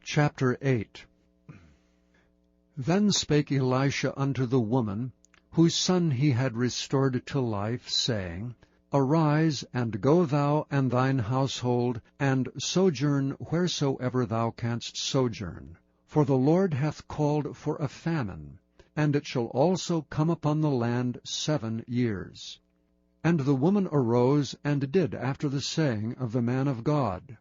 Chapter 8. Then spake Elisha unto the woman, whose son he had restored to life, saying, Arise, and go thou and thine household, and sojourn wheresoever thou canst sojourn. For the Lord hath called for a famine, and it shall also come upon the land 7 years. And the woman arose and did after the saying of the man of God.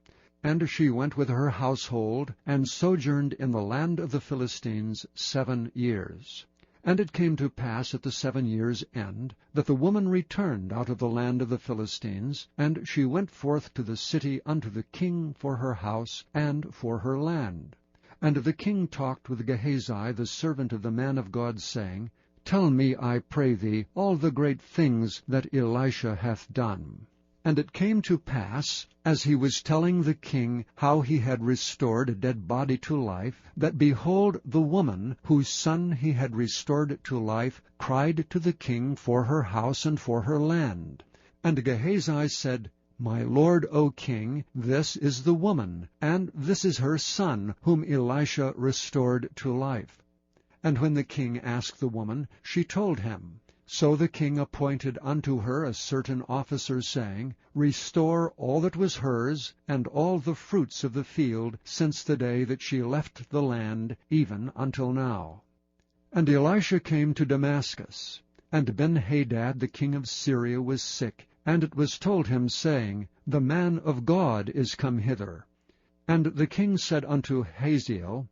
And she went with her household, and sojourned in the land of the Philistines 7 years. And it came to pass at the 7 years' end, that the woman returned out of the land of the Philistines, and she went forth to the city unto the king for her house and for her land. And the king talked with Gehazi the servant of the man of God, saying, Tell me, I pray thee, all the great things that Elisha hath done. And it came to pass, as he was telling the king how he had restored a dead body to life, that behold, the woman, whose son he had restored to life, cried to the king for her house and for her land. And Gehazi said, My lord, O king, this is the woman, and this is her son, whom Elisha restored to life. And when the king asked the woman, she told him. So the king appointed unto her a certain officer, saying, Restore all that was hers, and all the fruits of the field, since the day that she left the land, even until now. And Elisha came to Damascus. And Ben-Hadad the king of Syria was sick, and it was told him, saying, The man of God is come hither. And the king said unto Hazael,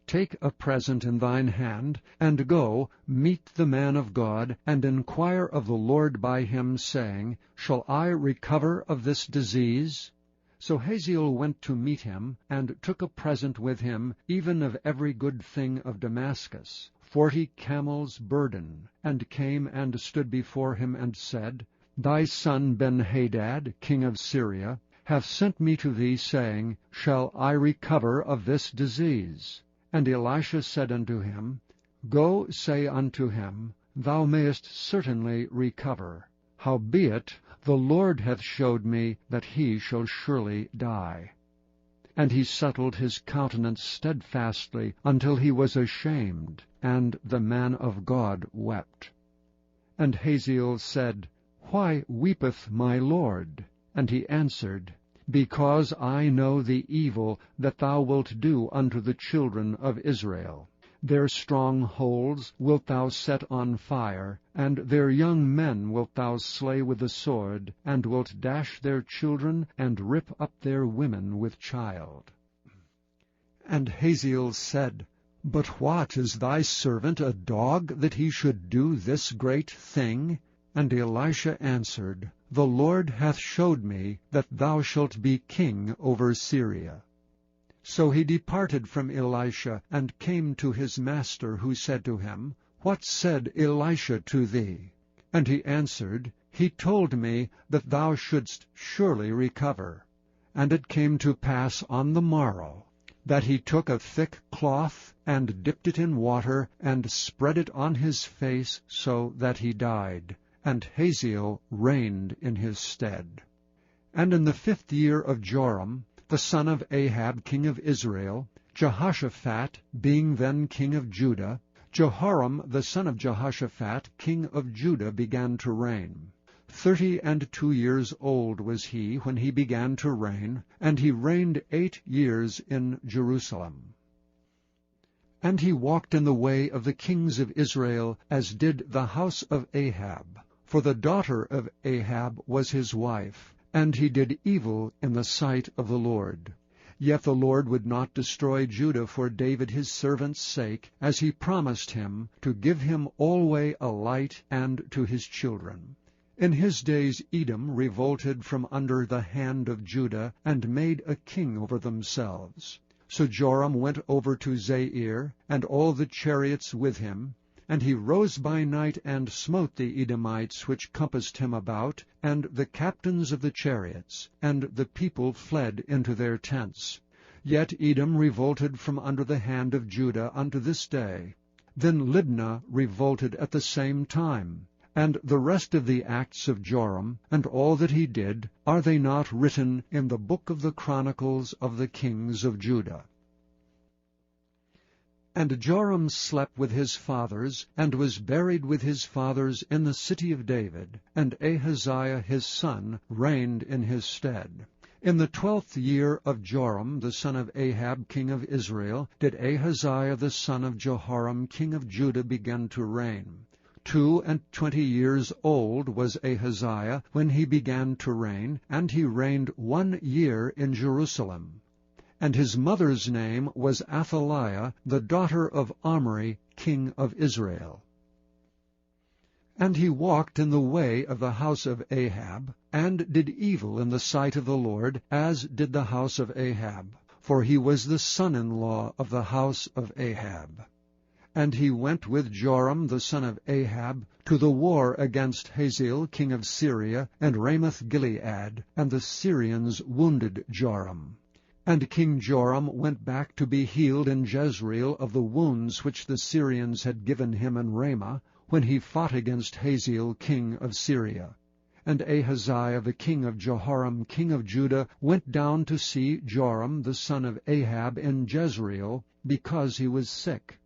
Take a present in thine hand, and go, meet the man of God, and inquire of the Lord by him, saying, Shall I recover of this disease? So Hazael went to meet him, and took a present with him, even of every good thing of Damascus, 40 camels' burden, and came and stood before him, and said, Thy son Ben-Hadad, king of Syria, hath sent me to thee, saying, Shall I recover of this disease? And Elisha said unto him, Go, say unto him, Thou mayest certainly recover. Howbeit, the Lord hath showed me that he shall surely die. And he settled his countenance steadfastly until he was ashamed, and the man of God wept. And Hazael said, Why weepeth my Lord? And he answered, Because I know the evil that thou wilt do unto the children of Israel. Their strongholds wilt thou set on fire, and their young men wilt thou slay with the sword, and wilt dash their children, and rip up their women with child. And Hazael said, But what, is thy servant a dog, that he should do this great thing? And Elisha answered, The Lord hath showed me that thou shalt be king over Syria. So he departed from Elisha, and came to his master, who said to him, What said Elisha to thee? And he answered, He told me that thou shouldst surely recover. And it came to pass on the morrow, that he took a thick cloth, and dipped it in water, and spread it on his face, so that he died. And Hazael reigned in his stead. And in the 5th year of Joram, the son of Ahab king of Israel, Jehoshaphat being then king of Judah, Jehoram the son of Jehoshaphat king of Judah began to reign. 32 years old was he when he began to reign, and he reigned 8 years in Jerusalem. And he walked in the way of the kings of Israel, as did the house of Ahab. For the daughter of Ahab was his wife, and he did evil in the sight of the Lord. Yet the Lord would not destroy Judah for David his servant's sake, as he promised him, to give him alway a light, and to his children. In his days Edom revolted from under the hand of Judah, and made a king over themselves. So Joram went over to Zair, and all the chariots with him, and he rose by night, and smote the Edomites which compassed him about, and the captains of the chariots, and the people fled into their tents. Yet Edom revolted from under the hand of Judah unto this day. Then Libnah revolted at the same time. And the rest of the acts of Joram, and all that he did, are they not written in the book of the Chronicles of the kings of Judah? And Joram slept with his fathers, and was buried with his fathers in the city of David, and Ahaziah his son reigned in his stead. In the 12th year of Joram the son of Ahab king of Israel did Ahaziah the son of Jehoram king of Judah begin to reign. 22 years old was Ahaziah when he began to reign, and he reigned 1 year in Jerusalem. And his mother's name was Athaliah, the daughter of Omri, king of Israel. And he walked in the way of the house of Ahab, and did evil in the sight of the Lord, as did the house of Ahab, for he was the son-in-law of the house of Ahab. And he went with Joram the son of Ahab to the war against Hazael king of Syria, and Ramoth-Gilead, and the Syrians wounded Joram. And King Joram went back to be healed in Jezreel of the wounds which the Syrians had given him in Ramah, when he fought against Hazael king of Syria. And Ahaziah the king of Jehoram king of Judah went down to see Joram the son of Ahab in Jezreel, because he was sick.